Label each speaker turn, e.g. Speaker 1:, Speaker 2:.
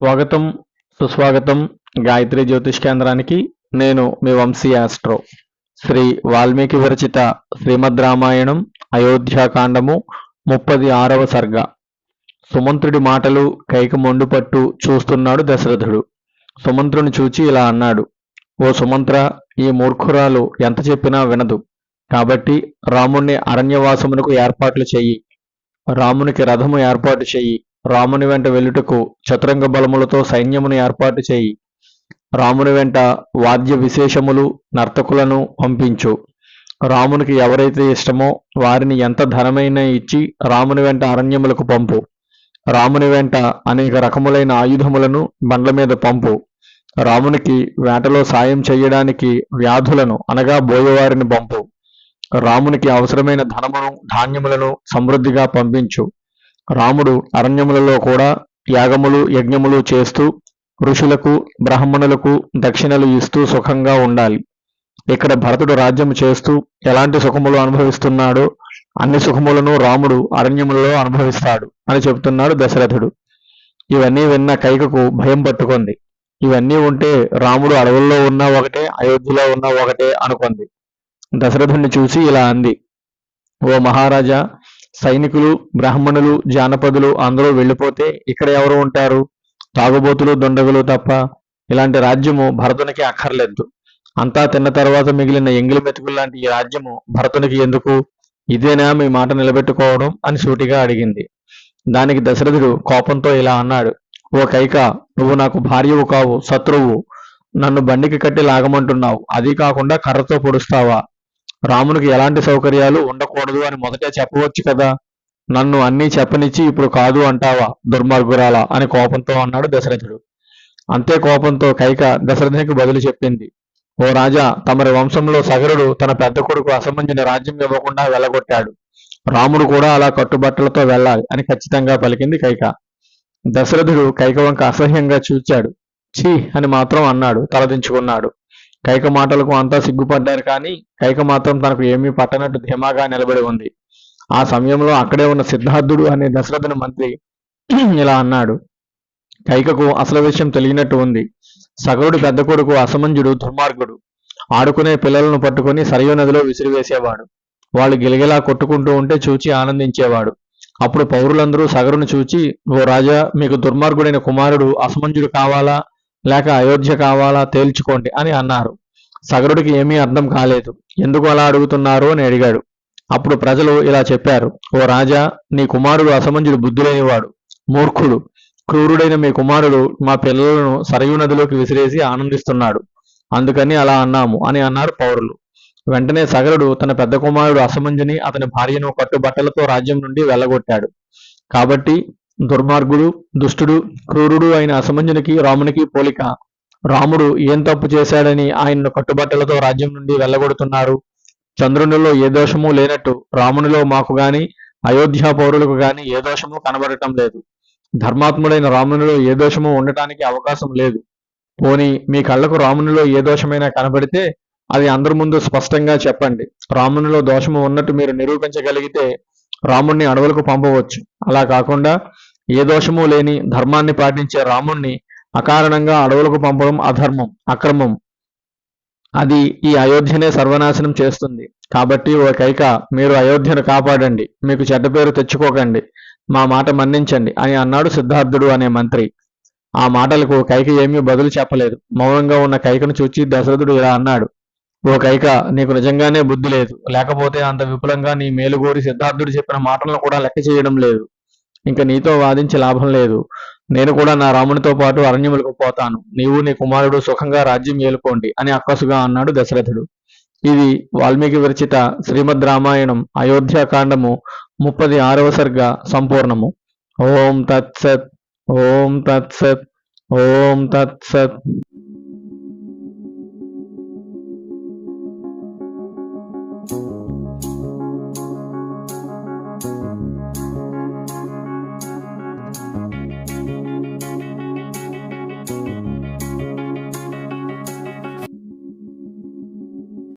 Speaker 1: స్వాగతం, సుస్వాగతం గాయత్రి జ్యోతిష్ కేంద్రానికి. నేను మీ వంశీ ఆస్ట్రో. శ్రీ వాల్మీకి విరచిత శ్రీమద్ రామాయణం అయోధ్యాకాండము 36వ సర్గ. సుమంత్రుడి మాటలు కైక మొండుపట్టు చూస్తున్నాడు దశరథుడు. సుమంత్రుని చూచి ఇలా అన్నాడు: ఓ సుమంత్ర, ఈ మూర్ఖురాలు ఎంత చెప్పినా వినదు. కాబట్టి రాముణ్ణి అరణ్యవాసమునకు ఏర్పాట్లు చెయ్యి. రామునికి రథము ఏర్పాటు చెయ్యి. రాముని వెంట వెళ్ళుటకు చతురంగ బలములతో సైన్యమును ఏర్పాటు చేయి. రాముని వెంట వాద్య విశేషములు నర్తకులను పంపించు. రామునికి ఎవరైతే ఇష్టమో వారిని ఎంత ధనమైనా ఇచ్చి రాముని వెంట అరణ్యములకు పంపు. రాముని వెంట అనేక రకములైన ఆయుధములను బండ్ల మీద పంపు. రామునికి వేటలో సాయం చెయ్యడానికి వ్యాధులను అనగా బోయవారిని పంపు. రామునికి అవసరమైన ధనమును ధాన్యములను సమృద్ధిగా పంపించు. రాముడు అరణ్యములలో కూడా యాగములు యజ్ఞములు చేస్తూ ఋషులకు బ్రాహ్మణులకు దక్షిణలు ఇస్తూ సుఖంగా ఉండాలి. ఇక్కడ భరతుడు రాజ్యము చేస్తూ ఎలాంటి సుఖములు అనుభవిస్తున్నాడో అన్ని సుఖములను రాముడు అరణ్యములలో అనుభవిస్తాడు అని చెబుతున్నాడు దశరథుడు. ఇవన్నీ విన్న కైకకు భయం పట్టుకుంది. ఇవన్నీ ఉంటే రాముడు అడవుల్లో ఉన్నా ఒకటే, అయోధ్యలో ఉన్నా ఒకటే అనుకుంది. దశరథుడిని చూసి ఇలా అంది: ఓ మహారాజా, సైనికులు బ్రాహ్మణులు జానపదులు అందరూ వెళ్ళిపోతే ఇక్కడ ఎవరు ఉంటారు? తాగుబోతులు దుండగులు తప్ప. ఇలాంటి రాజ్యము భరతునికి అక్కర్లేదు. అంతా తిన్న తర్వాత మిగిలిన ఎంగిలి మెతుకులు లాంటి ఈ రాజ్యము భరతునికి ఎందుకు? ఇదేనా మీ మాట నిలబెట్టుకోవడం అని సూటిగా అడిగింది. దానికి దశరథుడు కోపంతో ఇలా అన్నాడు: ఓ కైక, నువ్వు నాకు భార్యవు కావు, శత్రువు. నన్ను బండికి కట్టి లాగమంటున్నావు, అదీ కాకుండా కర్రతో పొడుస్తావా? రామునికి ఎలాంటి సౌకర్యాలు ఉండకూడదు అని మొదటే చెప్పవచ్చు కదా. నన్ను అన్నీ చెప్పనిచ్చి ఇప్పుడు కాదు అంటావా, దుర్మార్గురాలా అని కోపంతో అన్నాడు దశరథుడు. అంతే కోపంతో కైక దశరథునికి బదులు చెప్పింది: ఓ రాజా, తమరి వంశంలో సగరుడు తన పెద్ద కొడుకు అసమంజుని రాజ్యం ఇవ్వకుండా వెళ్ళగొట్టాడు. రాముడు కూడా అలా కట్టుబట్టలతో వెళ్ళాలి అని ఖచ్చితంగా పలికింది కైక. దశరథుడు కైక వంక అసహ్యంగా చూచాడు. ఛీ అని మాత్రం అన్నాడు, తలదించుకున్నాడు. కైక మాటలకు అంతా సిగ్గుపడ్డారు. కానీ కైక మాత్రం తనకు ఏమీ పట్టనట్టు ధీమాగా నిలబడి ఉంది. ఆ సమయంలో అక్కడే ఉన్న సిద్ధార్థుడు అనే దశరథుని మంత్రి ఇలా అన్నాడు: కైకకు అసలు విషయం తెలియనట్టు ఉంది. సగరుడు పెద్ద కొడుకు అసమంజుడు దుర్మార్గుడు. ఆడుకునే పిల్లలను పట్టుకుని సరయూ నదిలో విసిరివేసేవాడు. వాళ్ళు గిలగిలా కొట్టుకుంటూ ఉంటే చూచి ఆనందించేవాడు. అప్పుడు పౌరులందరూ సగరుని చూచి, ఓ రాజా, మీకు దుర్మార్గుడైన కుమారుడు అసమంజుడు కావాలా లేక అయోధ్య కావాలా తేల్చుకోండి అని అన్నారు. సగరుడికి ఏమీ అర్థం కాలేదు. ఎందుకు అలా అడుగుతున్నారు అని అడిగాడు. అప్పుడు ప్రజలు ఇలా చెప్పారు: ఓ రాజా, నీ కుమారుడు అసమంజుడు బుద్ధులేనివాడు, మూర్ఖుడు, క్రూరుడైన మీ కుమారుడు మా పిల్లలను సరయూ నదిలోకి విసిరేసి ఆనందిస్తున్నాడు. అందుకని అలా అన్నాము అని అన్నారు పౌరులు. వెంటనే సగరుడు తన పెద్ద కుమారుడు అసమంజుని అతని భార్యను కట్టుబట్టలతో రాజ్యం నుండి వెళ్ళగొట్టాడు. కాబట్టి దుర్మార్గుడు దుష్టుడు క్రూరుడు అయిన అసమంజునికి రామునికి పోలిక. రాముడు ఏం తప్పు చేశాడని ఆయనను కట్టుబట్టలతో రాజ్యం నుండి వెళ్ళగొడుతున్నారు? చంద్రునిలో ఏ దోషము లేనట్టు రామునిలో మాకు గాని అయోధ్య పౌరులకు గాని ఏ దోషము కనబడటం లేదు. ధర్మాత్ముడైన రామునిలో ఏ దోషము ఉండటానికి అవకాశం లేదు. పోనీ మీ కళ్ళకు రామునిలో ఏ దోషమైనా కనబడితే అది అందరి ముందు స్పష్టంగా చెప్పండి. రామునిలో దోషము ఉన్నట్టు మీరు నిరూపించగలిగితే రాముణ్ణి అడవులకు పంపవచ్చు. అలా కాకుండా ఏ దోషము లేని ధర్మాన్ని పాటించే రాముణ్ణి అకారణంగా అడవులకు పంపడం అధర్మం, అక్రమం. అది ఈ అయోధ్యనే సర్వనాశనం చేస్తుంది. కాబట్టి ఓ కైక, మీరు అయోధ్యను కాపాడండి, మీకు చెడ్డ పేరు తెచ్చుకోకండి, మా మాట మన్నించండి అని అన్నాడు సిద్ధార్థుడు అనే మంత్రి. ఆ మాటలకు కైక ఏమీ బదులు చెప్పలేదు. మౌనంగా ఉన్న కైకను చూచి దశరథుడు ఇలా అన్నాడు: ఓ కైక, నీకు నిజంగానే బుద్ధి లేదు. లేకపోతే అంత విపులంగా నీ మేలుగోరి సిద్ధార్థుడు చెప్పిన మాటలను కూడా లెక్క చేయడం లేదు. ఇంక నీతో వాదించి లాభం లేదు. నేను కూడా నా రామునితో పాటు అరణ్యములకు పోతాను. నీవు నీ కుమారుడు సుఖంగా రాజ్యం ఏలుకోండి అని అక్కసుగా అన్నాడు దశరథుడు. ఇది వాల్మీకి విరచిత శ్రీమద్ రామాయణం అయోధ్యాకాండము 36వ సర్గ సంపూర్ణము. ఓం తత్సత్. ఓం తత్సత్. ఓం తత్సత్.